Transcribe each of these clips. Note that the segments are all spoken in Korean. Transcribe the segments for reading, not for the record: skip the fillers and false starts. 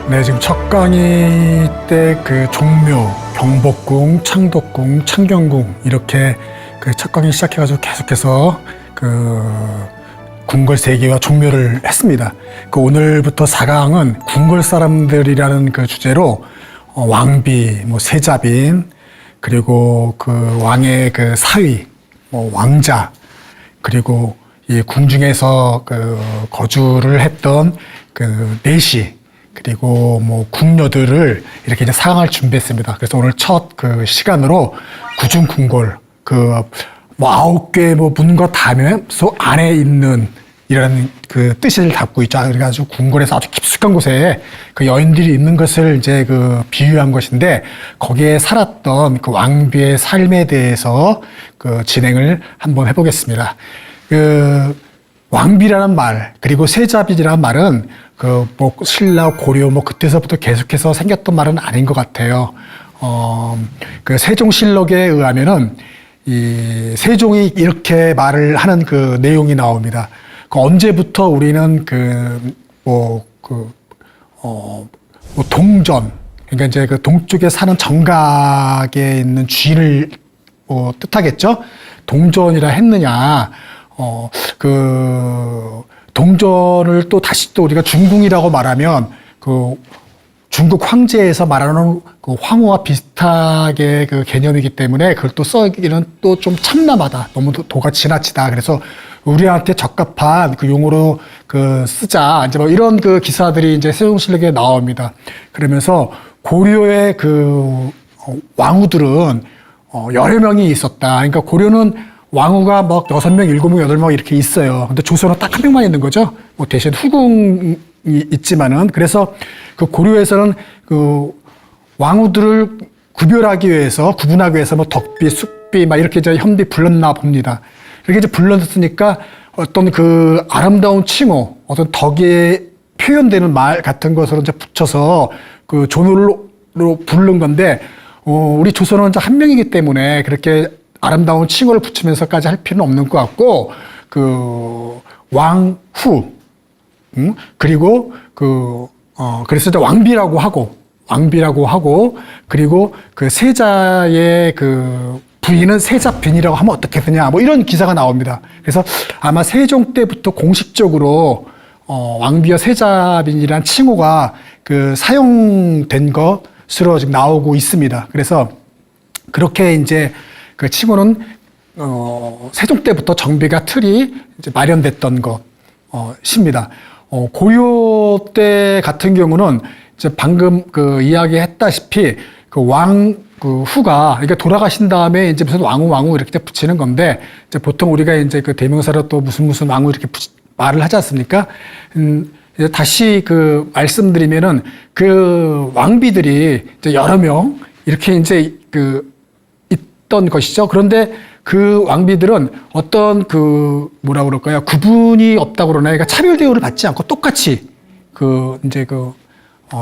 네, 지금 첫 강의 때 그 종묘, 경복궁, 창덕궁, 창경궁 이렇게 그 첫 강의 시작해가지고 계속해서 그 궁궐 세계와 종묘를 했습니다. 그 오늘부터 4강은 궁궐 사람들이라는 그 주제로 왕비, 뭐 세자빈, 그리고 그 왕의 그 사위, 뭐 왕자, 그리고 이 궁중에서 그 거주를 했던 그 내시, 그리고 뭐 궁녀들을 이렇게 이제 사강을 준비했습니다. 그래서 오늘 첫 그 시간으로 구중 궁궐 그 뭐 9개 뭐 문과 다면서 안에 있는 이라는 그 뜻을 담고 있죠. 그래가지고 궁궐에서 아주 깊숙한 곳에 그 여인들이 있는 것을 이제 그 비유한 것인데 거기에 살았던 그 왕비의 삶에 대해서 그 진행을 한번 해보겠습니다. 그 왕비라는 말, 그리고 세자빈이라는 말은 그 뭐 신라, 고려 뭐 그때서부터 계속해서 생겼던 말은 아닌 것 같아요. 그 세종실록에 의하면은 이 세종이 이렇게 말을 하는 그 내용이 나옵니다. 그 언제부터 우리는 뭐 동전, 그러니까 이제 그 동쪽에 사는 정각에 있는 쥐를 뜻하겠죠? 동전이라 했느냐? 동전을 또 다시 또 우리가 중궁이라고 말하면 그 중국 황제에서 말하는 그 황후와 비슷하게 그 개념이기 때문에 그걸 또 써기는 또 좀 참남하다. 너무 도가 지나치다. 그래서 우리한테 적합한 그 용어로 그 쓰자. 이제 뭐 이런 그 기사들이 이제 세종실록에 나옵니다. 그러면서 고려의 그 왕후들은 여러 명이 있었다. 그러니까 고려는 왕후가 막 6명, 7명, 8명 이렇게 있어요. 근데 조선은 딱 한 명만 있는 거죠. 뭐 대신 후궁이 있지만은. 그래서 그 고려에서는 그 왕후들을 구별하기 위해서, 구분하기 위해서 뭐 덕비, 숙비 막 이렇게 이제 현비 불렀나 봅니다. 이렇게 이제 불렀으니까 어떤 그 아름다운 칭호, 어떤 덕에 표현되는 말 같은 것으로 이제 붙여서 그 존호로 부른 건데, 우리 조선은 이제 한 명이기 때문에 그렇게 아름다운 칭호를 붙이면서까지 할 필요는 없는 것 같고, 그 왕후, 그리고 그래서 이제 왕비라고 하고, 그리고 그 세자의 그 부인은 세자빈이라고 하면 어떻게 되냐, 뭐 이런 기사가 나옵니다. 그래서 아마 세종 때부터 공식적으로 왕비와 세자빈이란 칭호가 그 사용된 것으로 지금 나오고 있습니다. 그래서 그렇게 이제 그 칭호는 세종 때부터 정비가 틀이 이제 마련됐던 것입니다. 고려 때 같은 경우는 이제 방금 그 이야기했다시피 그 후가 그러니까 돌아가신 다음에 이제 무슨 왕후 이렇게 붙이는 건데, 이제 보통 우리가 이제 그 대명사로 또 무슨 왕후 이렇게 말을 하지 않습니까? 이제 다시 그 말씀드리면은 그 왕비들이 이제 여러 명 이렇게 이제 있던 것이죠. 그런데 그 왕비들은 어떤 그 뭐라 그럴까요? 구분이 없다고 그러나요? 그러니까 차별 대우를 받지 않고 똑같이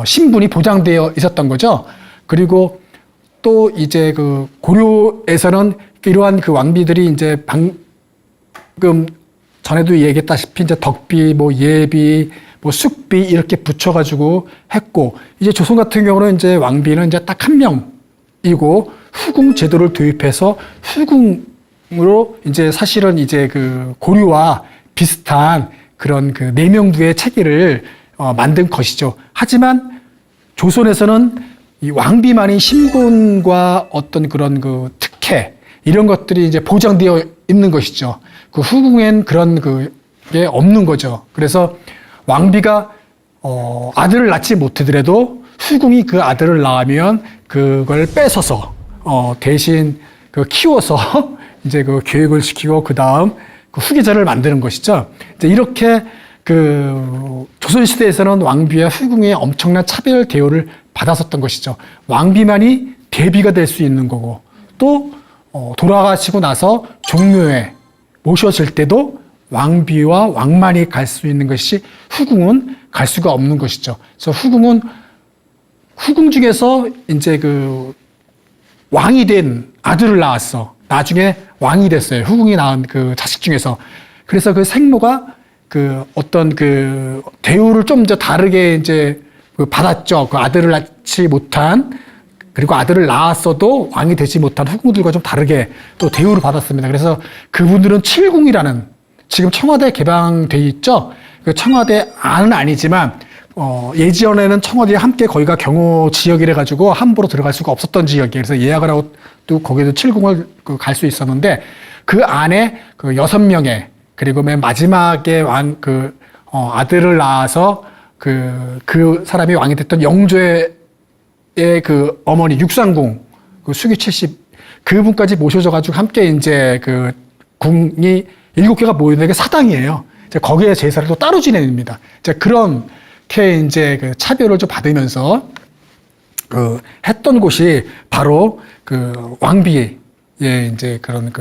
신분이 보장되어 있었던 거죠. 그리고 또 이제 그 고려에서는 이러한 그 왕비들이 이제 방금 전에도 얘기했다시피 이제 덕비, 뭐 예비, 뭐 숙비 이렇게 붙여가지고 했고, 이제 조선 같은 경우는 이제 왕비는 이제 딱 한 명이고 후궁 제도를 도입해서 후궁으로 이제 사실은 이제 그 고려와 비슷한 그런 그 내명부의 체계를 만든 것이죠. 하지만 조선에서는 이 왕비만이 신분과 어떤 그런 그 특혜 이런 것들이 이제 보장되어 있는 것이죠. 그 후궁엔 그런 그게 없는 거죠. 그래서 왕비가 아들을 낳지 못하더라도 후궁이 그 아들을 낳으면 그걸 뺏어서 대신 그 키워서 이제 그 교육을 시키고 그 다음 그 후계자를 만드는 것이죠. 이제 이렇게 그 조선시대에서는 왕비와 후궁의 엄청난 차별 대우를 받았었던 것이죠. 왕비만이 대비가 될 수 있는 거고, 또 돌아가시고 나서 종묘에 모셔질 때도 왕비와 왕만이 갈 수 있는 것이 후궁은 갈 수가 없는 것이죠. 그래서 후궁 중에서 이제 그 왕이 된 아들을 낳았어. 나중에 왕이 됐어요. 후궁이 낳은 그 자식 중에서. 그래서 그 생모가 그 어떤 그 대우를 좀 더 다르게 이제 받았죠. 그 아들을 낳지 못한, 그리고 아들을 낳았어도 왕이 되지 못한 후궁들과 좀 다르게 또 대우를 받았습니다. 그래서 그분들은 칠궁이라는, 지금 청와대 개방돼 있죠. 그 청와대 안은 아니지만 예전에는 청와대에 함께 거기가 경호 지역이라 가지고 함부로 들어갈 수가 없었던 지역이에요. 그래서 예약을 하고 또 거기도 칠궁을 갈 수 있었는데, 그 안에 그 6명의, 그리고 맨 마지막에 아들을 낳아서 그 사람이 왕이 됐던 영조의 그 어머니 육상궁, 그 수기 70, 그분까지 모셔져 가지고 함께 이제 그 궁이 7개가 모이는 게 사당이에요. 이제 거기에 제사를 또 따로 지냅니다. 이제 그렇게 이제 그 차별을 좀 받으면서 했던 곳이 바로 그 왕비의 이제 그런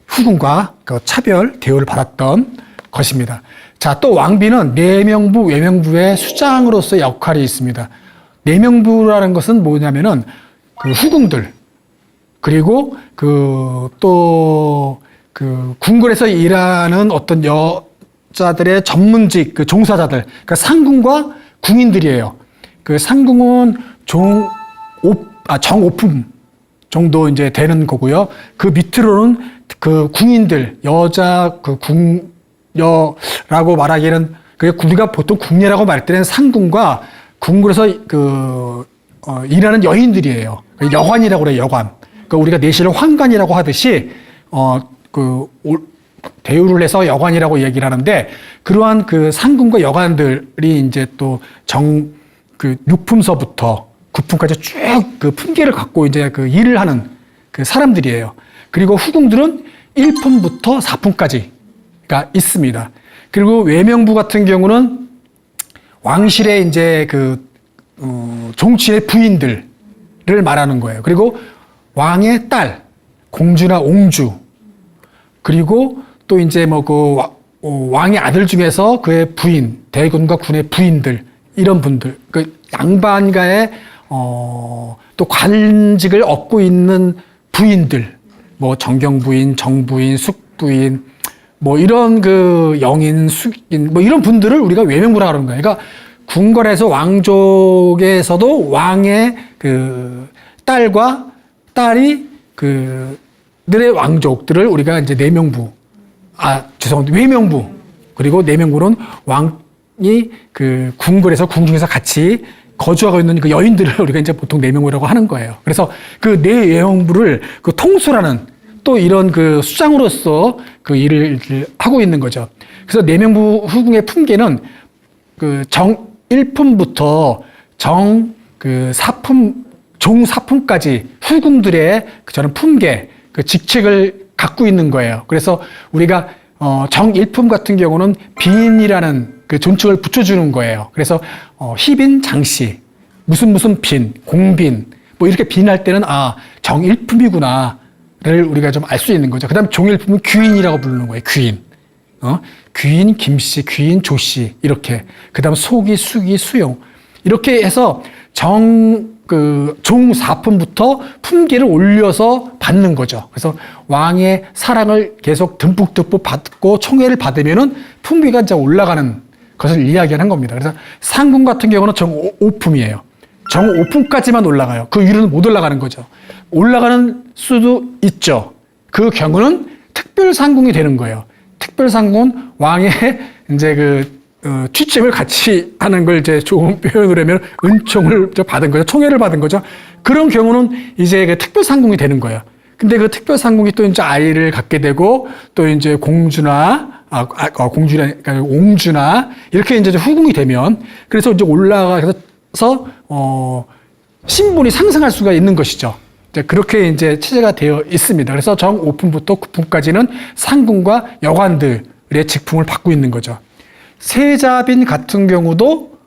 후궁과 그 차별 대우를 받았던 것입니다. 자, 또 왕비는 내명부, 외명부의 수장으로서의 역할이 있습니다. 내명부라는 것은 뭐냐면은 그 후궁들, 그리고 궁궐에서 일하는 어떤 여자들의 전문직, 그 종사자들, 그러니까 상궁과 궁인들이에요. 그 상궁은 정오품 정도 이제 되는 거고요. 그 밑으로는 그 궁인들, 여자 그 궁여라고 말하기에는, 우리가 보통 궁녀라고 말할 때는 상궁과 궁궐에서 일하는 여인들이에요. 여관이라고 그래요, 여관. 그러니까 우리가 내실을 환관이라고 하듯이, 대우를 해서 여관이라고 얘기를 하는데, 그러한 그 상궁과 여관들이 이제 또 육품서부터 9품까지 쭉 그 품계를 갖고 이제 그 일을 하는 그 사람들이에요. 그리고 후궁들은 1품부터 4품까지가 있습니다. 그리고 외명부 같은 경우는 왕실의 이제 종친의 부인들을 말하는 거예요. 그리고 왕의 딸, 공주나 옹주, 그리고 또 이제 왕의 아들 중에서 그의 부인, 대군과 군의 부인들, 이런 분들, 그 양반가의 또 관직을 얻고 있는 부인들, 정경부인, 정부인, 숙부인, 이런 영인, 숙인, 이런 분들을 우리가 외명부라 그러는 거예요. 그러니까 궁궐에서 왕족에서도 왕의 딸과 딸이 들의 왕족들을 우리가 이제 외명부, 그리고 내명부는 왕이 궁궐에서 궁중에서 같이 거주하고 있는 그 여인들을 우리가 이제 보통 내명부라고 하는 거예요. 그래서 그 내명부를 통솔하는 또 이런 수장으로서 일을 하고 있는 거죠. 그래서 내명부 후궁의 품계는 정 1품부터 정 4품, 종 4품까지 후궁들의 저는 품계, 직책을 갖고 있는 거예요. 그래서 우리가 정 1품 같은 경우는 빈이라는 존칭을 붙여주는 거예요. 그래서 희빈, 장씨, 무슨 빈, 공빈, 이렇게 빈할 때는 정 1품이구나를 우리가 좀 알 수 있는 거죠. 그 다음 종 1품은 귀인이라고 부르는 거예요. 귀인. 귀인 김씨, 귀인 조씨, 이렇게. 그 다음 소기, 수기, 수용. 이렇게 해서 종 4품부터 품계를 올려서 받는 거죠. 그래서 왕의 사랑을 계속 듬뿍듬뿍 받고 총애를 받으면은 품계가 이제 올라가는 것을 이야기하는 겁니다. 그래서 상궁 같은 경우는 정 5품이에요. 정 5품까지만 올라가요. 그 위로는 못 올라가는 거죠. 올라가는 수도 있죠. 그 경우는 특별상궁이 되는 거예요. 특별상궁은 왕의 이제 취침을 같이 하는 걸 이제 좋은 표현으로 하면 은총을 받은 거죠. 총애를 받은 거죠. 그런 경우는 이제 특별상궁이 되는 거예요. 근데 그 특별상궁이 또 이제 아이를 갖게 되고 또 이제 옹주나 이렇게 이제 후궁이 되면, 그래서 이제 올라가서 신분이 상승할 수가 있는 것이죠. 이제 그렇게 이제 체제가 되어 있습니다. 그래서 정 5품부터 9품까지는 상궁과 여관들의 직품을 받고 있는 거죠. 세자빈 같은 경우도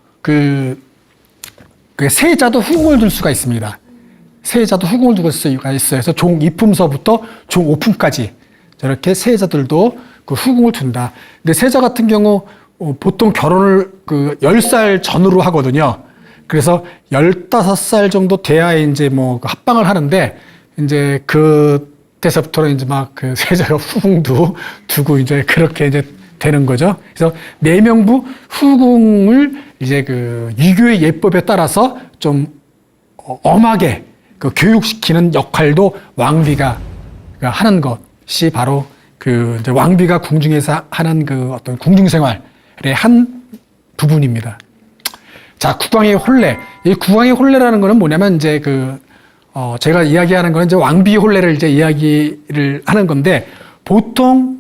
세자도 후궁을 둘 수가 있습니다. 세자도 후궁을 둘 수가 있어요. 그래서 종 2품서부터 종 5품까지 저렇게 세자들도 후궁을 둔다. 근데 세자 같은 경우 보통 결혼을 10살 전후로 하거든요. 그래서 15살 정도 돼야 이제 합방을 하는데, 이제 그때서부터는 이제 세자가 후궁도 두고 이제 그렇게 이제 되는 거죠. 그래서 내명부 후궁을 이제 그 유교의 예법에 따라서 좀 엄하게 그 교육시키는 역할도 왕비가 하는 것이 바로 그 이제 왕비가 궁중에서 하는 그 어떤 궁중 생활의 한 부분입니다. 자, 국왕의 혼례. 이 국왕의 혼례라는 거는 뭐냐면 이제 제가 이야기하는 거는 이제 왕비 혼례를 이제 이야기를 하는 건데 보통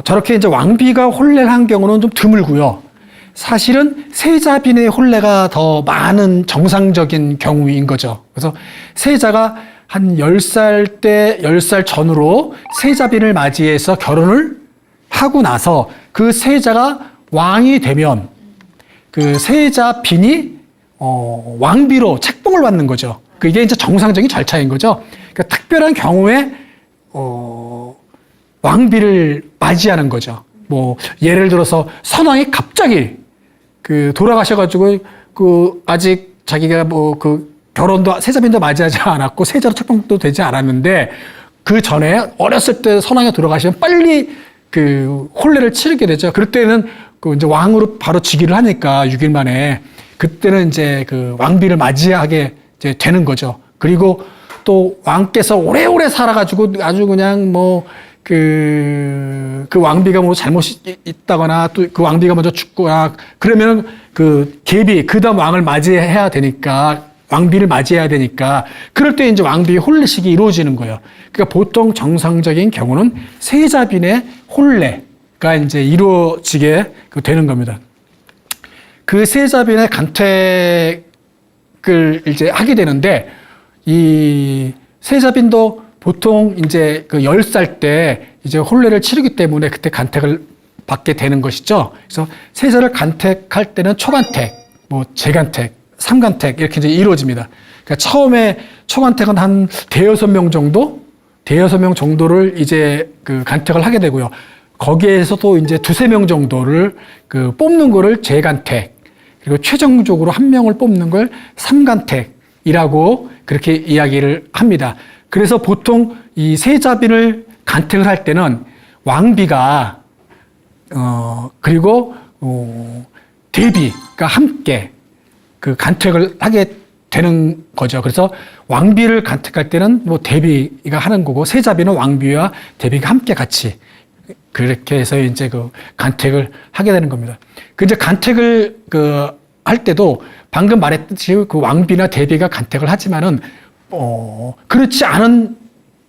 저렇게 이제 왕비가 혼례를 한 경우는 좀 드물고요. 사실은 세자빈의 혼례가 더 많은 정상적인 경우인 거죠. 그래서 세자가 한 10살 전후로 세자빈을 맞이해서 결혼을 하고 나서 그 세자가 왕이 되면 그 세자빈이 왕비로 책봉을 받는 거죠. 그게 이제 정상적인 절차인 거죠. 그러니까 특별한 경우에 왕비를 맞이하는 거죠. 뭐 예를 들어서 선왕이 갑자기 그 돌아가셔가지고 그 아직 자기가 뭐 그 결혼도 세자빈도 맞이하지 않았고 세자로 책봉도 되지 않았는데 그 전에 어렸을 때 선왕이 돌아가시면 빨리 그 혼례를 치르게 되죠. 그럴 때는 그 이제 왕으로 바로 즉위를 하니까 6일 만에 그때는 이제 그 왕비를 맞이하게 이제 되는 거죠. 그리고 또 왕께서 오래오래 살아가지고 아주 그냥 뭐 그 왕비가 뭐 잘못이 있다거나 또 그 왕비가 먼저 죽거나 그러면 그 계비 그 다음 왕을 맞이해야 되니까 왕비를 맞이해야 되니까 그럴 때 이제 왕비의 혼례식이 이루어지는 거예요. 그러니까 보통 정상적인 경우는 세자빈의 혼례가 이제 이루어지게 되는 겁니다. 그 세자빈의 간택을 이제 하게 되는데 이 세자빈도 보통 이제 그 10살 때 이제 혼례를 치르기 때문에 그때 간택을 받게 되는 것이죠. 그래서 세자를 간택할 때는 초간택, 뭐 재간택, 삼간택 이렇게 이제 이루어집니다. 그러니까 처음에 초간택은 한 대여섯 명 정도를 이제 그 간택을 하게 되고요. 거기에서도 이제 두세 명 정도를 그 뽑는 거를 재간택, 그리고 최종적으로 한 명을 뽑는 걸 삼간택이라고 그렇게 이야기를 합니다. 그래서 보통 이 세자빈을 간택을 할 때는 왕비가 그리고 대비가 함께 그 간택을 하게 되는 거죠. 그래서 왕비를 간택할 때는 뭐 대비가 하는 거고 세자빈은 왕비와 대비가 함께 같이 그렇게 해서 이제 그 간택을 하게 되는 겁니다. 그 이제 간택을 할 때도 방금 말했듯이 그 왕비나 대비가 간택을 하지만은 그렇지 않은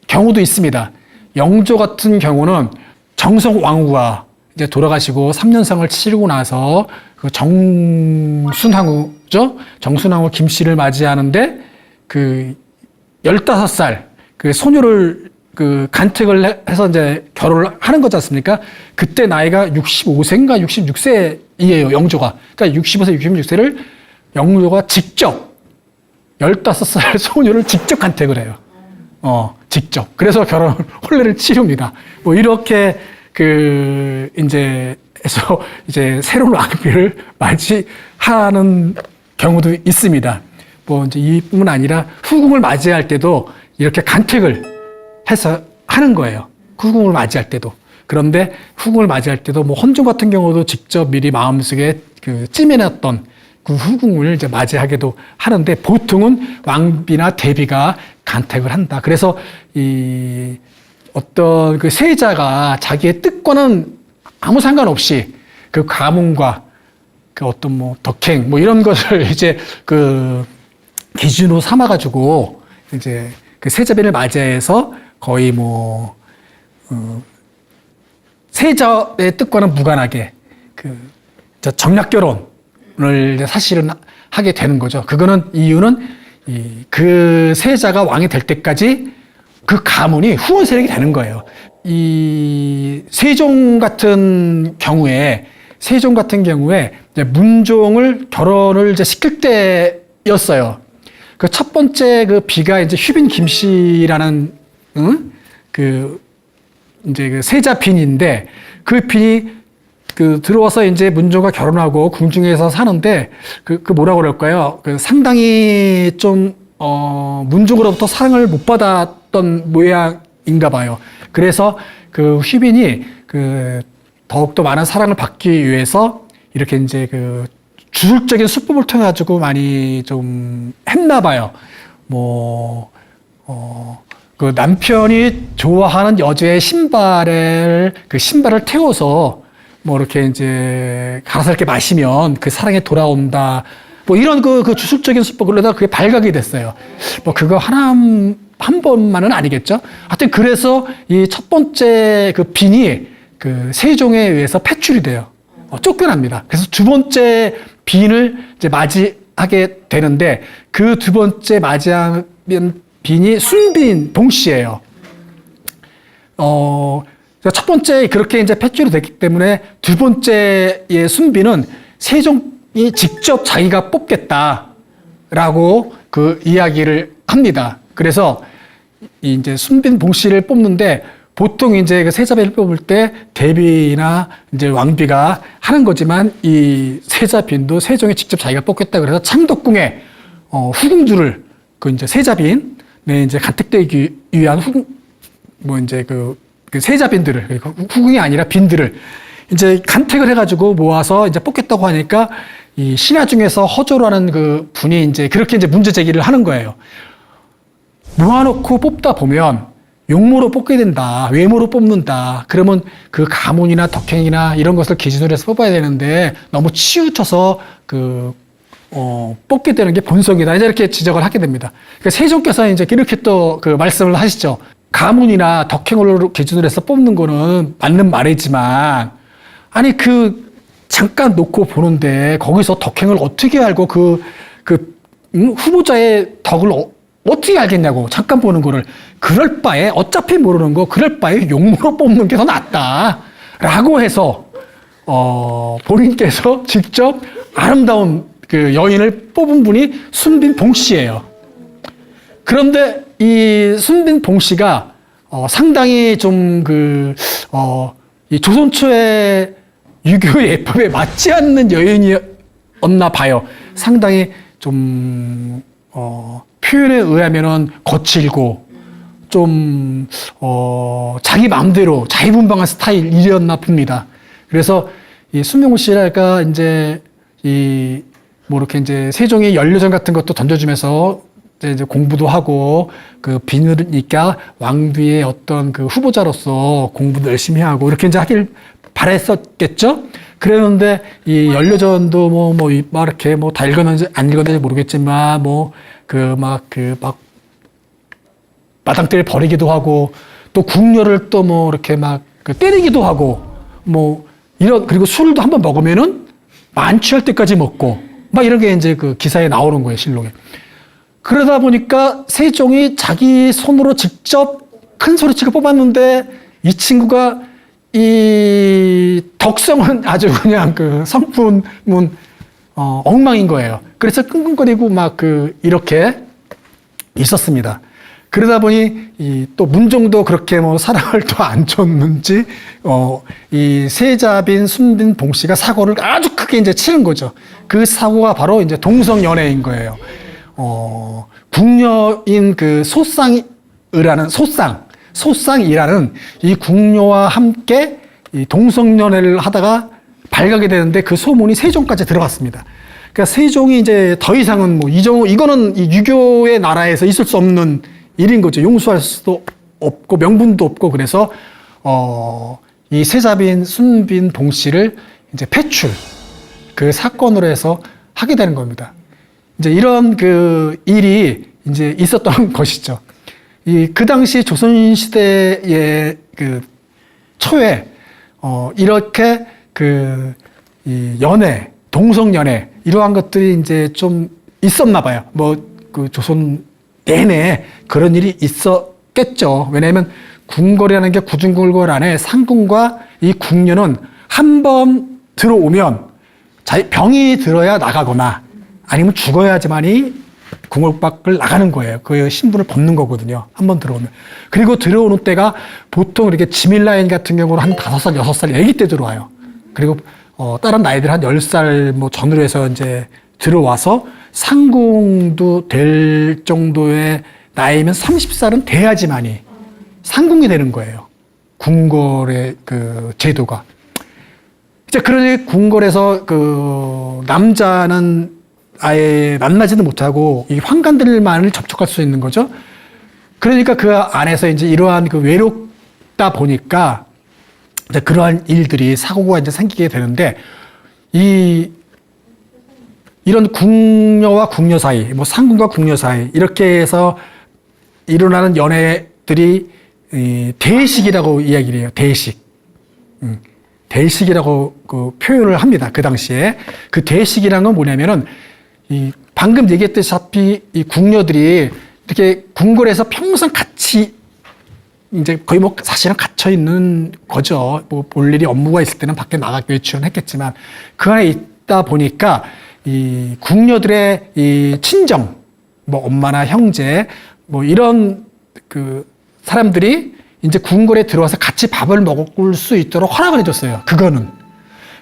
경우도 있습니다. 영조 같은 경우는 정성 왕후가 이제 돌아가시고 3년상을 치르고 나서 그 정순왕후죠? 정순왕후 김씨를 맞이하는데 그 15살 그 소녀를 그 간택을 해서 이제 결혼을 하는 거지 않습니까? 그때 나이가 65세인가 66세이에요, 영조가. 그러니까 65세, 66세를 영조가 직접 15살 소녀를 직접 간택을 해요. 직접. 그래서 혼례를 치릅니다. 뭐, 이렇게, 이제 새로운 왕비를 맞이하는 경우도 있습니다. 뭐, 이제 이뿐만 아니라 후궁을 맞이할 때도 이렇게 간택을 해서 하는 거예요. 후궁을 맞이할 때도. 그런데 후궁을 맞이할 때도 뭐, 헌종 같은 경우도 직접 미리 마음속에 찜해놨던 그 후궁을 이제 맞이하기도 하는데 보통은 왕비나 대비가 간택을 한다. 그래서 이 어떤 그 세자가 자기의 뜻과는 아무 상관없이 그 가문과 그 어떤 뭐 덕행 뭐 이런 것을 이제 그 기준으로 삼아가지고 이제 그 세자빈을 맞이해서 거의 뭐 세자의 뜻과는 무관하게 그 정략 결혼 을 사실은 하게 되는 거죠. 그거는 이유는 그 세자가 왕이 될 때까지 그 가문이 후원 세력이 되는 거예요. 이 세종 같은 경우에 이제 문종을 결혼을 이제 시킬 때였어요. 그 첫 번째 그 비가 이제 휘빈 김씨라는 그 이제 그 세자 빈인데 그 빈이 들어와서 이제 문종과 결혼하고 궁중에서 사는데, 뭐라고 그럴까요? 상당히 좀, 문종으로부터 사랑을 못 받았던 모양인가 봐요. 그래서 휘빈이 더욱더 많은 사랑을 받기 위해서 이렇게 이제 그 주술적인 수법을 통해 가지고 많이 좀 했나 봐요. 그 남편이 좋아하는 여자의 신발을 태워서 이렇게 이제 갈아서 이렇게 마시면 그 사랑이 돌아온다. 이런 그 주술적인 수법을 그러다가 그게 발각이 됐어요. 그거 한 번만은 아니겠죠? 하여튼 그래서 이 첫 번째 그 빈이 그 세종에 의해서 폐출이 돼요. 쫓겨납니다. 그래서 두 번째 빈을 이제 맞이하게 되는데 그 두 번째 맞이한 빈이 순빈 봉씨예요. 첫 번째 그렇게 이제 폐출이 됐기 때문에 두 번째의 순빈은 세종이 직접 자기가 뽑겠다라고 그 이야기를 합니다. 그래서 이제 순빈 봉씨를 뽑는데 보통 이제 그 세자비를 뽑을 때 대비나 이제 왕비가 하는 거지만 이 세자빈도 세종이 직접 자기가 뽑겠다 그래서 창덕궁에 후궁들을 그 이제 세자빈 이제 간택되기 위한 이제 그 세자빈들을 후궁이 아니라 빈들을 이제 간택을 해가지고 모아서 이제 뽑겠다고 하니까 이 신하 중에서 허조라는 그 분이 이제 그렇게 이제 문제 제기를 하는 거예요. 모아놓고 뽑다 보면 용모로 뽑게 된다. 외모로 뽑는다. 그러면 그 가문이나 덕행이나 이런 것을 기준으로 해서 뽑아야 되는데 너무 치우쳐서 뽑게 되는 게 본성이다. 이제 이렇게 지적을 하게 됩니다. 그러니까 세종께서 이제 이렇게 또 그 말씀을 하시죠. 가문이나 덕행을 기준으로 해서 뽑는 거는 맞는 말이지만 아니 잠깐 놓고 보는데 거기서 덕행을 어떻게 알고 후보자의 덕을 어떻게 알겠냐고 잠깐 보는 거를 그럴 바에 어차피 모르는 거 그럴 바에 용모로 뽑는 게 더 낫다라고 해서 본인께서 직접 아름다운 그 여인을 뽑은 분이 순빈 봉씨예요. 그런데 이 순빈 봉씨가 상당히 좀 이 조선 초의 유교 예법에 맞지 않는 여인이었나 봐요. 상당히 좀 표현에 의하면은 거칠고 좀 자기 마음대로 자유분방한 스타일이었나 봅니다. 그래서 이 순빈 씨가 이제 이렇게 이제 세종이 연료전 같은 것도 던져주면서 이제 공부도 하고 그 비느니까 왕비의 어떤 그 후보자로서 공부도 열심히 하고 이렇게 이제 하길 바랬었겠죠. 그랬는데 이 연료전도 이렇게 다 읽었는지 안 읽었는지 모르겠지만 마당떼를 버리기도 하고 또 궁녀를 또 이렇게 때리기도 하고 그리고 술도 한번 먹으면은 만취할 때까지 먹고 이런 게 이제 그 기사에 나오는 거예요, 실록에. 그러다 보니까 세종이 자기 손으로 직접 큰 소리치고 뽑았는데 이 친구가 이 덕성은 아주 그냥 그 성품은 엉망인 거예요. 그래서 끙끙거리고 이렇게 있었습니다. 그러다 보니 또 문종도 그렇게 사랑을 또 안 줬는지 이 세자빈 순빈 봉씨가 사고를 아주 크게 이제 치는 거죠. 그 사고가 바로 이제 동성연애인 거예요. 궁녀인 그 소쌍이라는 이 궁녀와 함께 이 동성연애를 하다가 발각이 되는데 그 소문이 세종까지 들어갔습니다. 그러니까 세종이 이제 더 이상은 이거는 이 유교의 나라에서 있을 수 없는 일인 거죠. 용서할 수도 없고 명분도 없고 그래서 이 세자빈 순빈 봉씨를 이제 폐출 그 사건으로 해서 하게 되는 겁니다. 이제 이런 그 일이 이제 있었던 것이죠. 그 당시 조선 시대의 그 초에 이렇게 이 연애, 동성 연애 이러한 것들이 이제 좀 있었나 봐요. 그 조선 내내 그런 일이 있었겠죠. 왜냐하면 궁궐이라는 게 구중궁궐 안에 상궁과 이 궁녀는 한 번 들어오면 병이 들어야 나가거나 아니면 죽어야지만이 궁궐 밖을 나가는 거예요. 그 신분을 벗는 거거든요. 한 번 들어오면. 그리고 들어오는 때가 보통 이렇게 지밀라인 같은 경우는 한 5살, 6살 애기 때 들어와요. 그리고 다른 나이들 한 10살 전후로 해서 이제 들어와서 상궁도 될 정도의 나이면 30살은 돼야지만이 상궁이 되는 거예요. 궁궐의 그 제도가. 이제 그러니 궁궐에서 그 남자는 아예 만나지도 못하고 이 환관들만을 접촉할 수 있는 거죠. 그러니까 그 안에서 이제 이러한 그 외롭다 보니까 이제 그러한 일들이 사고가 이제 생기게 되는데 이런 궁녀와 궁녀 사이, 뭐 상궁과 궁녀 사이 이렇게 해서 일어나는 연애들이 대식이라고 이야기를 해요. 대식. 대식이라고 그 표현을 합니다. 그 당시에. 그 대식이라는 건 뭐냐면은 방금 얘기했다시피 이 궁녀들이 이렇게 궁궐에서 평생 같이 이제 거의 뭐 사실은 갇혀 있는 거죠. 뭐 볼 일이 업무가 있을 때는 밖에 나가 외출은 했겠지만 그 안에 있다 보니까 이 궁녀들의 이 친정, 뭐 엄마나 형제, 뭐 이런 그 사람들이 이제 궁궐에 들어와서 같이 밥을 먹을 수 있도록 허락을 해줬어요. 그거는.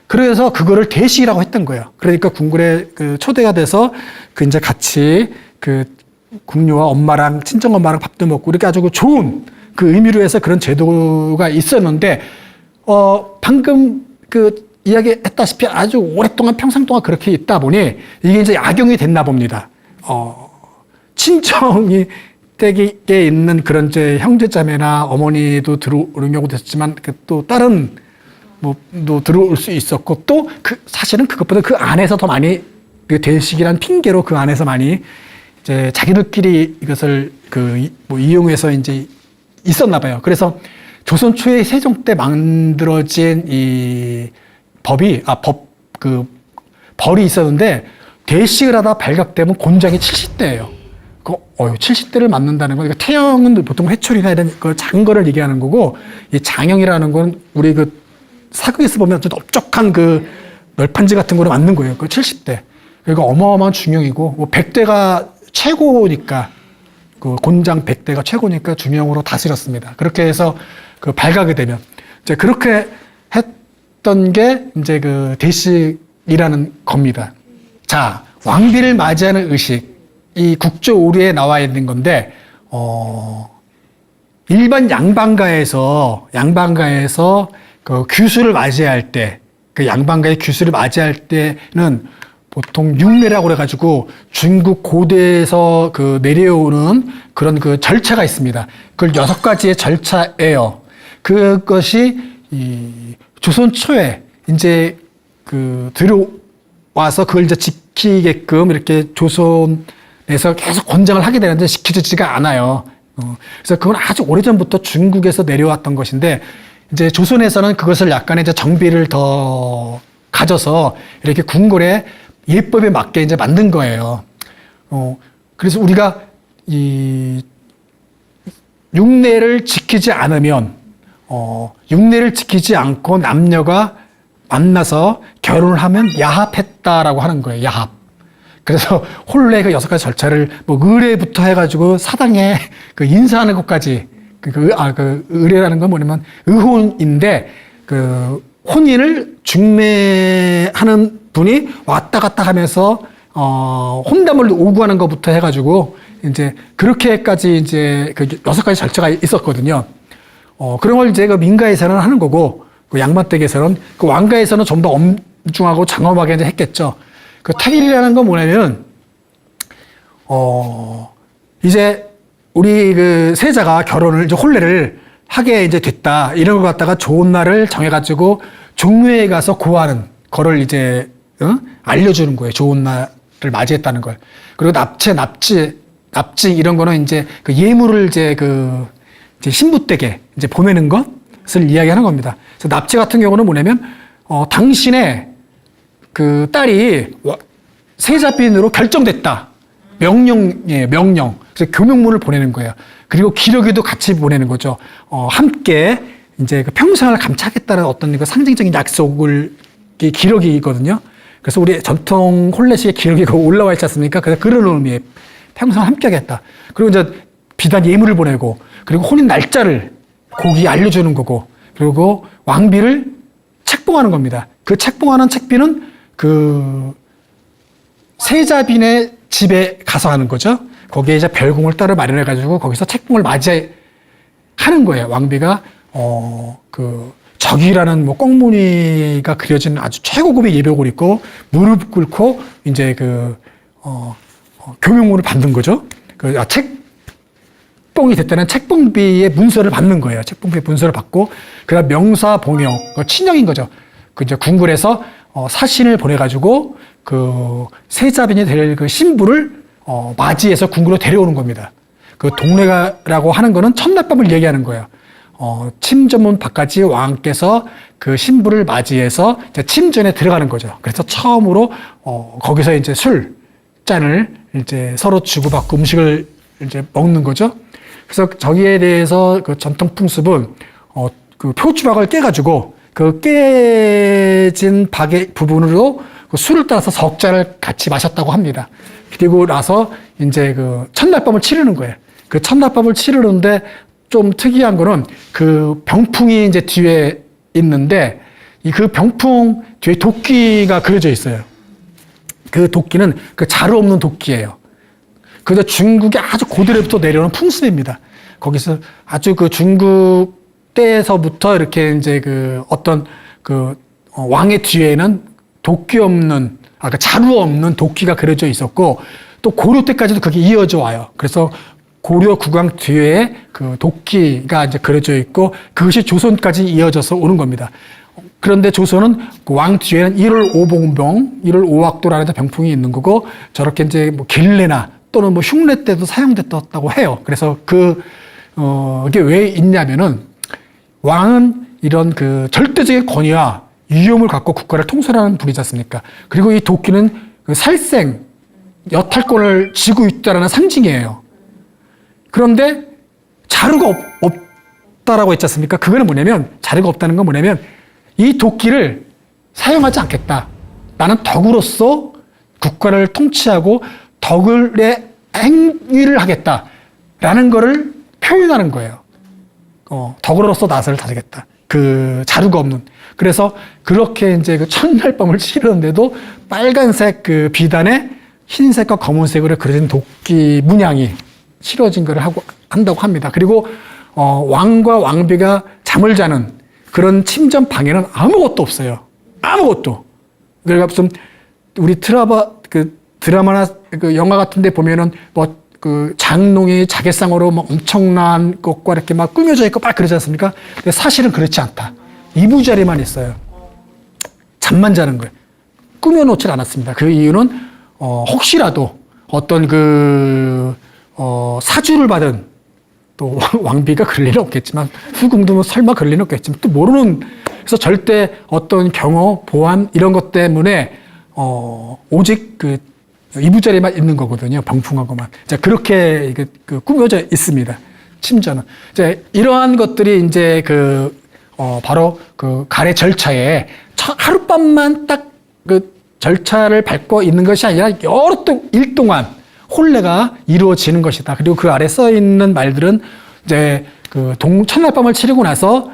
그래서 그거를 대식이라고 했던 거예요. 그러니까 궁궐에 그 초대가 돼서 그 이제 같이 그 궁녀와 엄마랑 친정 엄마랑 밥도 먹고 이렇게 아주 좋은 그 의미로 해서 그런 제도가 있었는데 방금 그 이야기했다시피 아주 오랫동안 평생 동안 그렇게 있다 보니 이게 이제 악용이 됐나 봅니다. 친정이 댁에 있는 그런 이제 형제자매나 어머니도 들어오는 경우도 있었지만 또 다른 뭐도 들어올 수 있었고 또 그 사실은 그것보다 그 안에서 더 많이 그 대식이란 핑계로 그 안에서 많이 이제 자기들끼리 이것을 뭐 이용해서 이제 있었나 봐요. 그래서 조선 초에 세종 때 만들어진 이 벌이 있었는데 대식을 하다 발각되면 곤장이 70대예요. 70대를 맞는다는 거, 그러니까 태형은 보통 회초리나 이런 그 작은 거를 얘기하는 거고, 이 장형이라는 건 우리 그 사극에서 보면 아주 넓적한 그 널판지 같은 거를 맞는 거예요. 그 70대. 그러니까 어마어마한 중형이고, 뭐 100대가 최고니까, 그 곤장 100대가 최고니까 중형으로 다스렸습니다. 그렇게 해서 그 발각이 되면, 이제 그렇게 했던 게 이제 그 대식이라는 겁니다. 자, 왕비를 맞이하는 의식. 이 국조 오류에 나와 있는 건데, 일반 양반가에서 그 규수를 맞이할 때, 그 양반가의 규수를 맞이할 때는 보통 육례라고 그래가지고 중국 고대에서 그 내려오는 그런 그 절차가 있습니다. 그걸 6가지의 절차예요. 그것이 조선 초에 이제 그 들어와서 그걸 이제 지키게끔 이렇게 조선에서 계속 권장을 하게 되는데 지켜지지가 않아요. 그래서 그건 아주 오래전부터 중국에서 내려왔던 것인데 이제 조선에서는 그것을 약간의 이제 정비를 더 가져서 이렇게 궁궐에 예법에 맞게 이제 만든 거예요. 그래서 우리가 이 육례를 지키지 않으면 육례를 지키지 않고 남녀가 만나서 결혼을 하면 야합했다라고 하는 거예요. 야합. 그래서 혼례 그 6가지 절차를 뭐 의례부터 해가지고 사당에 그 인사하는 것까지 그 의례라는 건 뭐냐면 의혼인데 그 혼인을 중매하는 분이 왔다 갔다 하면서 혼담을 오구하는 것부터 해가지고 이제 그렇게까지 이제 그 6가지 절차가 있었거든요. 그런 걸 이제 그 민가에서는 하는 거고 그 양반댁에서는 그 왕가에서는 좀 더 엄중하고 장엄하게 이제 했겠죠. 그 택일이라는 건 뭐냐면 이제 우리 그 세자가 결혼을 이제 혼례를 하게 이제 됐다 이런 걸 갖다가 좋은 날을 정해가지고 종묘에 가서 고하는 거를 이제 알려주는 거예요. 좋은 날을 맞이했다는 걸. 그리고 납치 이런 거는 이제 그 예물을 이제 이제 신부댁에 이제 보내는 것을 이야기하는 겁니다. 그래서 납치 같은 경우는 뭐냐면 당신의 그 딸이 세자빈으로 결정됐다. 명령이에요, 명령. 그래서 교명문을 보내는 거예요. 그리고 기러기도 같이 보내는 거죠. 함께 이제 그 평생을 감차하겠다는 어떤 그 상징적인 약속을 기러기거든요. 그래서 우리 전통 혼례식의 기러기가 올라와 있지 않습니까? 그래서 그런 의미에 평생을 함께 하겠다. 그리고 이제 비단 예물을 보내고, 그리고 혼인 날짜를 거기 알려주는 거고, 그리고 왕비를 책봉하는 겁니다. 그 책봉하는 책비는 그 세자빈의 집에 가서 하는 거죠. 거기에 이제 별궁을 따로 마련해가지고 거기서 책봉을 맞이하는 거예요. 왕비가 그 적이라는 뭐 꽁무니가 그려진 아주 최고급의 예복을 입고 무릎 꿇고 이제 교명문을 받는 거죠. 책봉이 됐다는 책봉비의 문서를 받는 거예요. 책봉비의 문서를 받고, 그다음 명사 봉역, 친형인 거죠. 이제 궁궐에서 사신을 보내가지고 세자빈이 될 그 신부를 맞이해서 궁궐로 데려오는 겁니다. 그 동례가라고 하는 거는 첫날밤을 얘기하는 거예요. 침전문 밖까지 왕께서 그 신부를 맞이해서 이제 침전에 들어가는 거죠. 그래서 처음으로 거기서 이제 술 잔을 이제 서로 주고받고 음식을 이제 먹는 거죠. 그래서 저기에 대해서 그 전통 풍습은 그 표주박을 깨가지고 그 깨진 박의 부분으로 그 술을 따라서 석 잔을 같이 마셨다고 합니다. 그리고 나서 이제 그 첫날밤을 치르는 거예요. 그 첫날밤을 치르는데 좀 특이한 거는 그 병풍이 이제 뒤에 있는데 그 병풍 뒤에 도끼가 그려져 있어요. 그 도끼는 그 자루 없는 도끼예요. 그래서 중국의 아주 고대로부터 내려오는 풍습입니다. 거기서 아주 그 중국 때에서부터 이렇게 이제 왕의 뒤에는 도끼 없는, 그 자루 없는 도끼가 그려져 있었고, 또 고려 때까지도 그게 이어져 와요. 그래서 고려 국왕 뒤에 그 도끼가 이제 그려져 있고, 그것이 조선까지 이어져서 오는 겁니다. 그런데 조선은 그 왕 뒤에는 1월 5봉병, 1월 5학도라는 병풍이 있는 거고, 저렇게 이제 뭐 길례나 또는 뭐 흉례 때도 사용됐다고 해요. 그래서 이게 왜 있냐면은, 왕은 이런 그 절대적인 권위와 위엄을 갖고 국가를 통솔하는 분이지 않습니까? 그리고 이 도끼는 그 살생, 여탈권을 쥐고 있다는 상징이에요. 그런데 자루가 없다라고 했지 않습니까? 그거는 뭐냐면, 자루가 없다는 건 뭐냐면, 이 도끼를 사용하지 않겠다. 나는 덕으로서 국가를 통치하고 덕의 행위를 하겠다라는 거를 표현하는 거예요. 덕으로서 나서를 다지겠다. 그 자루가 없는. 그래서 그렇게 이제 그 첫날밤을 치르는데도 빨간색 그 비단에 흰색과 검은색으로 그려진 도끼 문양이 치러진 걸 한다고 합니다. 그리고 왕과 왕비가 잠을 자는 그런 침전 방에는 아무것도 없어요. 아무것도. 그러니까 무슨 우리 드라마나 그 영화 같은데 보면은 뭐 그 장롱이 자개상으로 막 엄청난 것과 이렇게 막 꾸며져 있고 막 그러지 않습니까? 근데 사실은 그렇지 않다. 이부자리만 있어요. 잠만 자는 거예요. 꾸며놓질 않았습니다. 그 이유는 혹시라도 어떤 사주를 받은 또 왕비가 그럴 일은 없겠지만 후궁도 뭐 설마 그럴 일은 없겠지만 또 모르는, 그래서 절대 어떤 경호, 보안 이런 것 때문에 오직 이부자리만 있는 거거든요. 병풍하고만. 자, 그렇게 꾸며져 있습니다. 침전은. 이제 이러한 것들이 이제 바로 가래 절차에 하룻밤만 딱 절차를 밟고 있는 것이 아니라 여러 일 동안 혼례가 이루어지는 것이다. 그리고 그 아래 써 있는 말들은 이제 첫날밤을 치르고 나서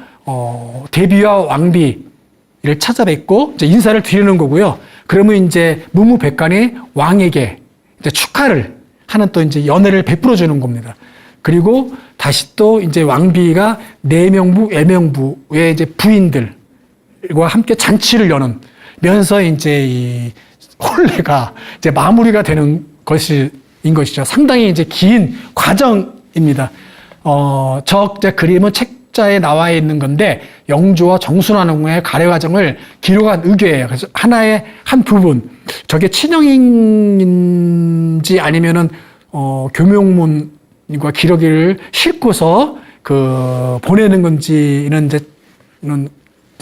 대비와 왕비를 찾아뵙고 이제 인사를 드리는 거고요. 그러면 이제 무무백관이 왕에게 이제 축하를 하는 또 이제 연회를 베풀어 주는 겁니다. 그리고 다시 또 이제 왕비가 내명부, 외명부의 이제 부인들과 함께 잔치를 여는면서 이제 이 혼례가 이제 마무리가 되는 것인 것이죠. 상당히 이제 긴 과정입니다. 저 그림은 책자에 나와 있는 건데 영조와 정순환의 가래 과정을 기록한 의궤예요. 그래서 하나의 한 부분, 저게 친형인지 아니면은 교명문과 기록을 싣고서 보내는 건지는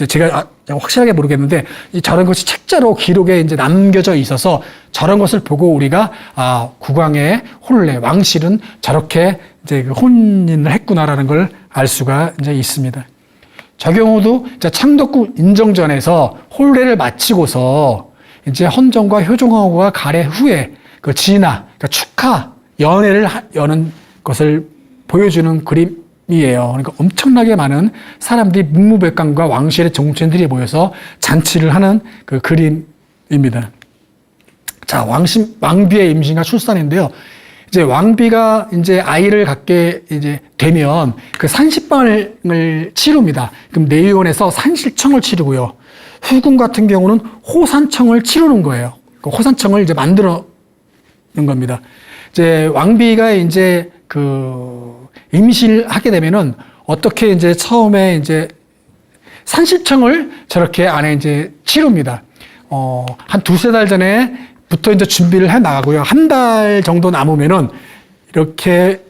제가 확실하게 모르겠는데 저런 것이 책자로 기록에 이제 남겨져 있어서 저런 것을 보고 우리가 국왕의 혼례, 왕실은 저렇게 이제 혼인을 했구나라는 걸 알 수가 이제 있습니다. 저 경우도 이제 창덕궁 인정전에서 혼례를 마치고서 이제 헌정과 효종하고가 가래 후에 진화, 그러니까 축하 연회를 여는 것을 보여주는 그림이에요. 그러니까 엄청나게 많은 사람들이 묵무백관과 왕실의 정치인들이 모여서 잔치를 하는 그 그림입니다. 자, 왕비의 임신과 출산인데요. 이제 왕비가 이제 아이를 갖게 이제 되면 그 산시방을 치릅니다. 그럼 내의원에서 산실청을 치르고요. 후궁 같은 경우는 호산청을 치르는 거예요. 그 호산청을 이제 만들어 놓은 겁니다. 이제 왕비가 이제 그 임신을 하게 되면은 어떻게 이제 처음에 이제 산실청을 저렇게 안에 이제 치릅니다. 한 두세 달 전에부터 이제 준비를 해 나가고요. 한 달 정도 남으면은 이렇게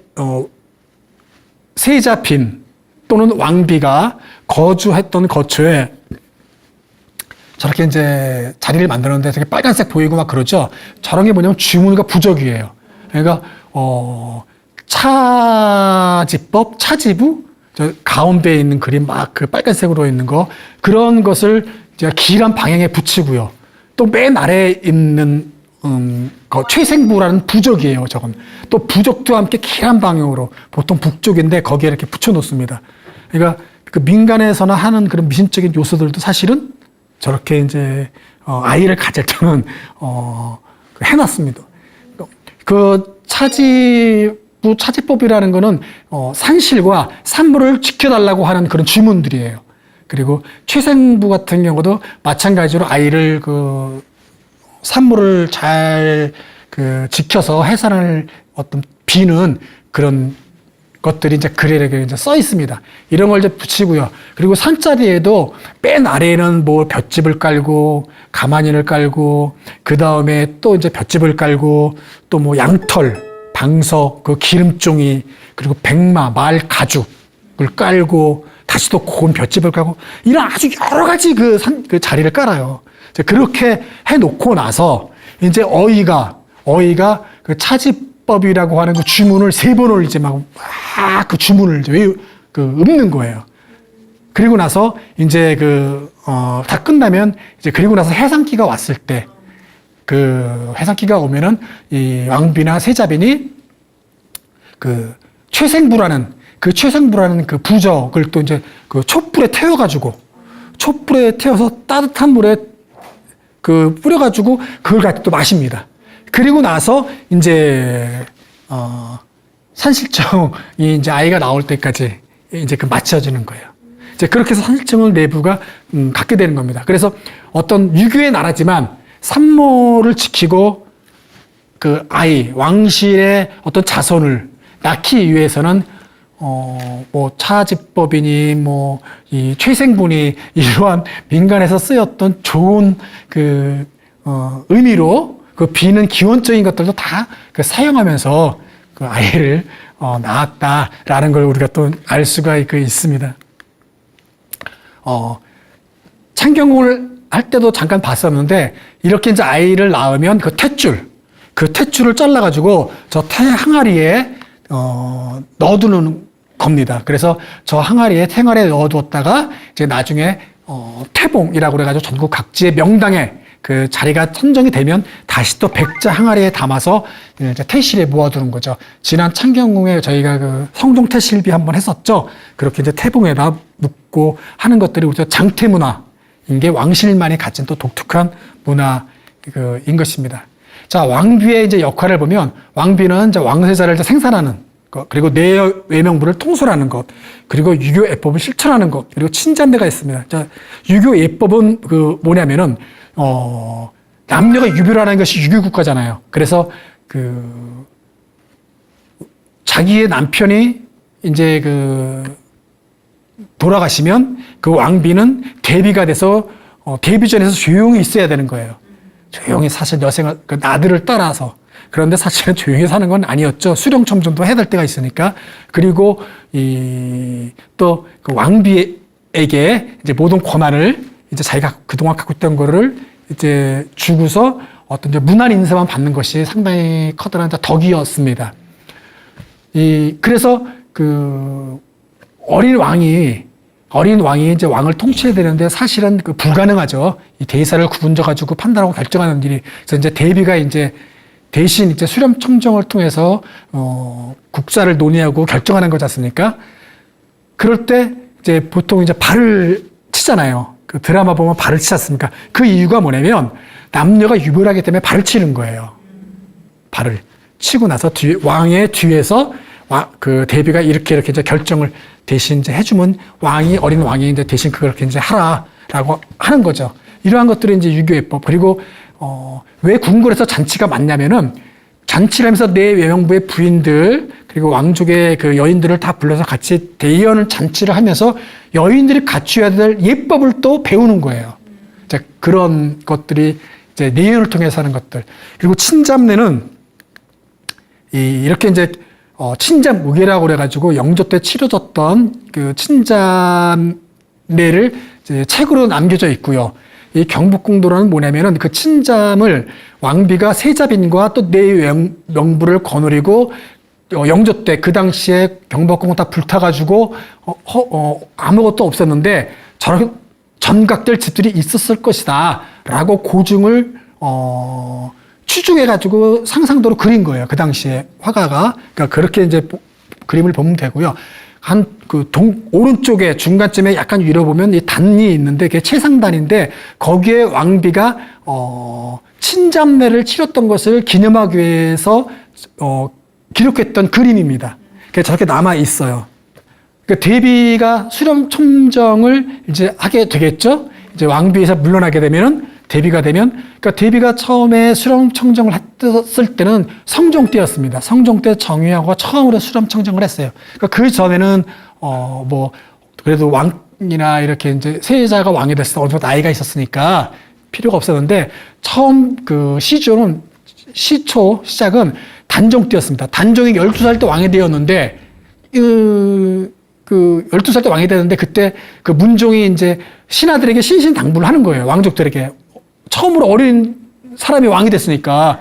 세자빈 또는 왕비가 거주했던 거처에 저렇게 이제 자리를 만들었는데 되게 빨간색 보이고 막 그러죠. 저런 게 뭐냐면 주문과 부적이에요. 그러니까 차지법, 차지부, 저 가운데에 있는 그림 막 그 빨간색으로 있는 거 그런 것을 제가 길한 방향에 붙이고요. 또 맨 아래에 있는 그 최생부라는 부적이에요. 저건 또 부적도 함께 길한 방향으로 보통 북쪽인데 거기에 이렇게 붙여 놓습니다. 그러니까 그 민간에서나 하는 그런 미신적인 요소들도 사실은 저렇게 이제 아이를 가질 때는 해놨습니다. 그 차지법이라는 거는 산실과 산물을 지켜달라고 하는 그런 주문들이에요. 그리고 최생부 같은 경우도 마찬가지로 아이를 그 산물을 잘 그 지켜서 해산을 어떤 비는 그런 것들이 이제 글에 이제 써 있습니다. 이런 걸 이제 붙이고요. 그리고 산자리에도 맨 아래에는 뭐 볏짚을 깔고 가마니를 깔고 그 다음에 또 이제 볏짚을 깔고 또 뭐 양털, 방석, 그 기름종이 그리고 백마, 말 가죽을 깔고 다시 또 고운 볏짚을 깔고 이런 아주 여러 가지 그 자리를 깔아요. 그렇게 해놓고 나서 이제 어이가 그 차지법이라고 하는 그 주문을 3번을 이제 막 그 주문을 이제 읊는 거예요. 그리고 나서 이제 다 끝나면 이제 그리고 나서 해상기가 왔을 때 그 해상기가 오면은 이 왕비나 세자빈이 그 최생부라는 그 부적을 또 이제 그 촛불에 태워가지고 촛불에 태워서 따뜻한 물에 그 뿌려가지고 그걸 갖고 또 마십니다. 그리고 나서 이제 산실청이 이제 아이가 나올 때까지 이제 그 맞춰지는 거예요. 이제 그렇게 해서 산실청을 내부가 갖게 되는 겁니다. 그래서 어떤 유교의 나라지만 산모를 지키고 그 아이 왕실의 어떤 자손을 낳기 위해서는 뭐 차지법이니 뭐 이 최생분이 이러한 민간에서 쓰였던 좋은 그 의미로 그 비는 기원적인 것들도 다 그 사용하면서 그 아이를 낳았다라는 걸 우리가 또 알 수가 있습니다. 창경궁을 할 때도 잠깐 봤었는데 이렇게 이제 아이를 낳으면 그 탯줄을 잘라가지고 저 태 항아리에 넣어두는 겁니다. 그래서 저 항아리에 탱아리에 넣어두었다가 이제 나중에 태봉이라고 그래가지고 전국 각지의 명당에 그 자리가 선정이 되면 다시 또 백자 항아리에 담아서 이제 태실에 모아두는 거죠. 지난 창경궁에 저희가 그 성종 태실비 한번 했었죠. 그렇게 이제 태봉에다 묻고 하는 것들이 우리가 장태 문화인 게 왕실만이 가진 또 독특한 문화인 것입니다. 자, 왕비의 이제 역할을 보면 왕비는 이제 왕세자를 이제 생산하는 것, 그리고 내외명부를 통솔하는 것, 그리고 유교 예법을 실천하는 것, 그리고 친자매가 있습니다. 자, 유교 예법은 그 뭐냐면은 남녀가 유별하는 것이 유교국가잖아요. 그래서 그 자기의 남편이 이제 그 돌아가시면 그 왕비는 대비가 돼서 대비전에서 조용히 있어야 되는 거예요. 조용히 사실 여생을 그 나들을 따라서. 그런데 사실은 조용히 사는 건 아니었죠. 수령청정도 해야 될 때가 있으니까. 그리고 또 그 왕비에게 이제 모든 권한을 이제 자기가 그동안 갖고 있던 거를 이제 주고서 어떤 이제 문안 인사만 받는 것이 상당히 커다란 덕이었습니다. 그래서 그 어린 왕이 이제 왕을 통치해야 되는데 사실은 그 불가능하죠. 이 대사를 구분져 가지고 판단하고 결정하는 일이. 그래서 이제 대비가 이제 대신 이제 수렴청정을 통해서 국사를 논의하고 결정하는 거지 않습니까? 그럴 때 이제 보통 이제 발을 치잖아요. 그 드라마 보면 발을 치지 않습니까? 그 이유가 뭐냐면 남녀가 유별하기 때문에 발을 치는 거예요. 발을. 치고 나서 왕의 뒤에서 그 대비가 이렇게 이제 결정을 대신 이제 해주면 어린 왕이 이제 대신 그걸 이제 하라라고 하는 거죠. 이러한 것들이 이제 유교예법. 그리고 왜 궁궐에서 잔치가 많냐면은 잔치를 하면서 내 외명부의 부인들 그리고 왕족의 그 여인들을 다 불러서 같이 대의원 잔치를 하면서 여인들이 갖춰야 될 예법을 또 배우는 거예요. 이제 그런 것들이 이제 내연을 통해서 하는 것들. 그리고 친잡례는 이렇게 이제 친잡무계라고 그래가지고 영조 때 치러졌던 그 친잡례를 이제 책으로 남겨져 있고요. 이 경복궁도라는 뭐냐면은 그 친잠을 왕비가 세자빈과 또 내명부를 거느리고 영조 때 그 당시에 경복궁은 다 불타가지고 아무것도 없었는데 저런 전각될 집들이 있었을 것이다라고 고증을 추중해가지고 상상도로 그린 거예요. 그 당시에 화가가. 그러니까 그렇게 이제 그림을 보면 되고요. 오른쪽에 중간쯤에 약간 위로 보면 이 단이 있는데 그게 최상단인데 거기에 왕비가 친잡례를 치렀던 것을 기념하기 위해서 기록했던 그림입니다. 그게 저렇게 남아 있어요. 그러니까 대비가 수령 청정을 이제 하게 되겠죠. 이제 왕비에서 물러나게 되면은 대비가 되면, 그러니까 대비가 처음에 수령 청정을 했을 때는 성종 때였습니다. 성종 때 정유하고 처음으로 수령 청정을 했어요. 그러니까 그 전에는 그래도 왕이나 이렇게 이제 세자가 왕이 됐을 때 어느 정도 나이가 있었으니까 필요가 없었는데 처음 그 시작은 단종 때였습니다. 단종이 12살 때 왕이 되었는데 그 12살 때 왕이 되는데 그때 그 문종이 이제 신하들에게 신신당부를 하는 거예요. 왕족들에게. 처음으로 어린 사람이 왕이 됐으니까,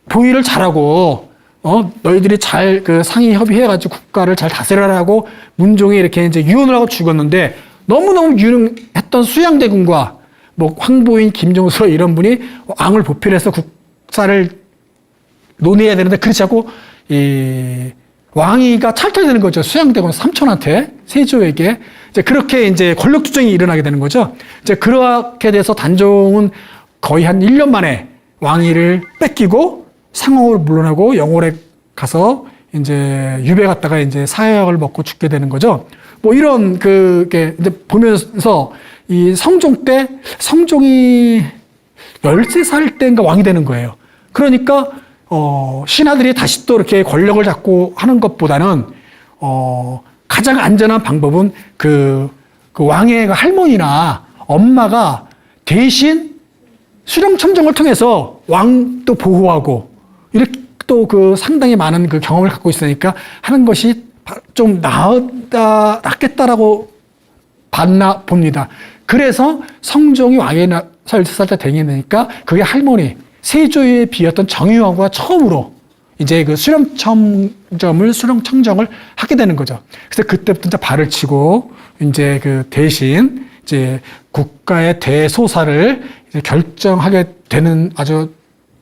보위를 잘하고, 너희들이 잘 상의 협의해가지고 국가를 잘 다스려라고 문종이 이렇게 이제 유언을 하고 죽었는데 너무너무 유능했던 수양대군과 황보인, 김종서 이런 분이 왕을 보필해서 국사를 논의해야 되는데 그렇지 않고, 왕위가 탈탈되는 거죠. 수양대군 삼촌한테, 세조에게. 이제 그렇게 이제 권력투쟁이 일어나게 되는 거죠. 이제 그렇게 돼서 단종은 거의 한 1년 만에 왕위를 뺏기고 상옥으로 물러나고 영월에 가서 이제 유배 갔다가 이제 사약을 먹고 죽게 되는 거죠. 이런 그게 이제 보면서 이 성종이 13살 때인가 왕이 되는 거예요. 그러니까 신하들이 다시 또 이렇게 권력을 잡고 하는 것보다는, 가장 안전한 방법은 그 왕의 할머니나 엄마가 대신 수령청정을 통해서 왕도 보호하고, 이렇게 또 상당히 많은 경험을 갖고 있으니까 하는 것이 좀 낫겠다라고 봤나 봅니다. 그래서 성종이 왕에 13살 때 되니까 그게 할머니, 세조에 비했던 정유왕후가 처음으로 이제 수령청정을 하게 되는 거죠. 그래서 그때부터 이제 발을 치고 이제 대신 이제 국가의 대소사를 이제 결정하게 되는 아주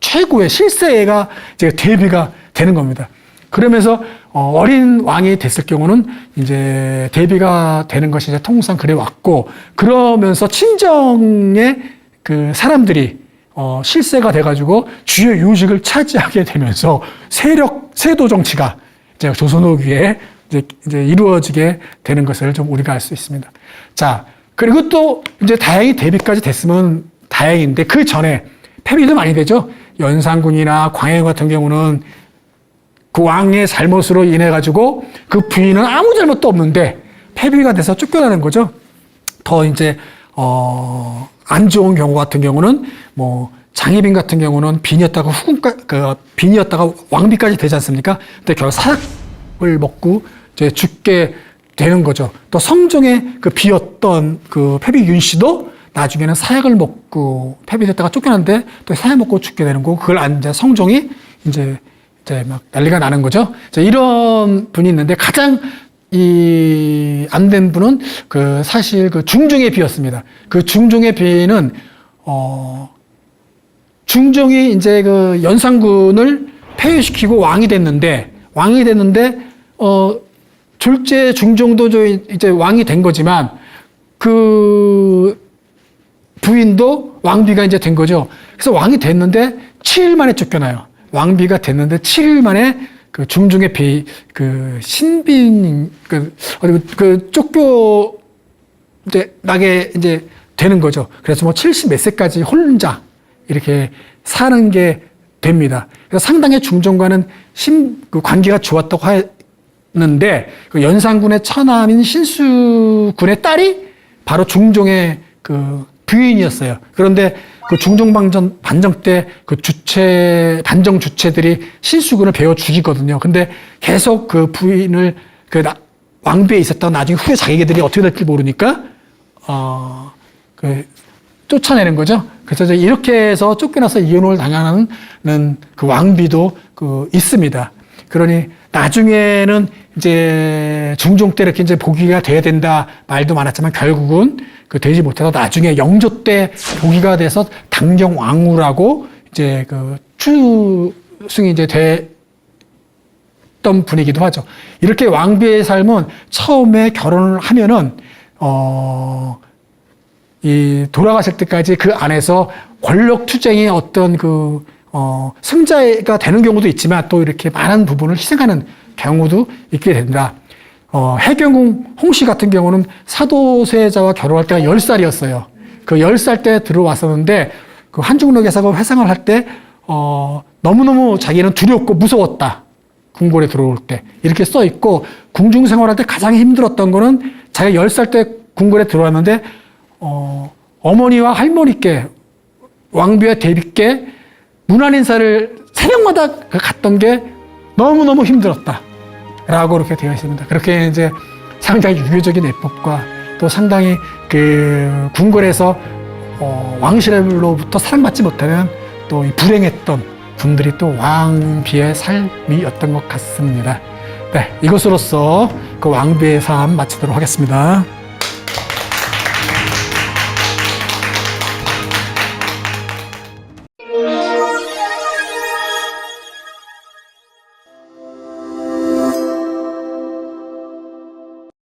최고의 실세가 이제 대비가 되는 겁니다. 그러면서 어린 왕이 됐을 경우는 이제 대비가 되는 것이 이제 통상 그래 왔고, 그러면서 친정의 사람들이 실세가 돼가지고 주요 요직을 차지하게 되면서 세도 정치가 이제 조선후기에 이제 이루어지게 되는 것을 좀 우리가 알 수 있습니다. 자, 그리고 또 이제 다행히 대비까지 됐으면 다행인데 그 전에 폐비도 많이 되죠. 연산군이나 광해군 같은 경우는 그 왕의 잘못으로 인해 가지고 그 부인은 아무 잘못도 없는데 폐비가 돼서 쫓겨나는 거죠. 더 이제 안 좋은 경우 같은 경우는 장희빈 같은 경우는 빈이었다가 빈이었다가 왕비까지 되지 않습니까? 근데 결국 사약을 먹고 이제 죽게 되는 거죠. 또 성종의 비었던 폐비윤 씨도 나중에는 사약을 먹고 폐비됐다가 쫓겨났는데 또 사약 먹고 죽게 되는 거고, 그걸 이제 성종이 이제 막 난리가 나는 거죠. 이런 분이 있는데 가장 안 된 분은 사실 중종의 비였습니다. 그 중종의 비는 중종이 이제 연산군을 폐위시키고 왕이 됐는데 졸제 중종도 이제 왕이 된 거지만 그 부인도 왕비가 이제 된 거죠. 그래서 왕이 됐는데 7일 만에 쫓겨나요. 왕비가 됐는데 7일 만에 그 중종의 신빈 쫓겨 이제 나게 이제 되는 거죠. 그래서 뭐 70 몇 세까지 혼자 이렇게 사는 게 됩니다. 그래서 상당히 중종과는 그 관계가 좋았다고 하는데 그 연산군의 처남인 신수군의 딸이 바로 중종의 그 부인이었어요. 그런데 그 중종 반정 때 그 반정 주체들이 신수군을 베어 죽이거든요. 근데 계속 그 부인을 왕비에 있었다가 나중에 후에 자기들이 어떻게 될지 모르니까 쫓아내는 거죠. 그래서 이제 이렇게 해서 쫓겨나서 이혼을 당하는 그 왕비도 있습니다. 그러니 나중에는 이제 중종 때 이렇게 이제 복위가 돼야 된다 말도 많았지만 결국은 되지 못해서 나중에 영조 때 복위가 돼서 당경왕후라고 이제 추승이 이제 됐던 분이기도 하죠. 이렇게 왕비의 삶은 처음에 결혼을 하면은 돌아가실 때까지 그 안에서 권력 투쟁의 어떤 승자가 되는 경우도 있지만 또 이렇게 많은 부분을 희생하는 경우도 있게 된다. 해경궁 홍씨 같은 경우는 사도세자와 결혼할 때가 10살이었어요. 그 10살 때 들어왔었는데 그 한중록에서 회상을 할 때 너무너무 자기는 두렵고 무서웠다. 궁궐에 들어올 때 이렇게 써 있고 궁중 생활할 때 가장 힘들었던 거는 자기가 10살 때 궁궐에 들어왔는데 어머니와 할머니께 왕비와 대비께 문안 인사를 새벽마다 갔던 게 너무너무 힘들었다. 라고 이렇게 되어 있습니다. 그렇게 이제 상당히 유교적인 예법과 또 상당히 궁궐에서 왕실로부터 사랑받지 못하면 또 불행했던 분들이 또 왕비의 삶이었던 것 같습니다. 네, 이것으로써 그 왕비의 삶 마치도록 하겠습니다.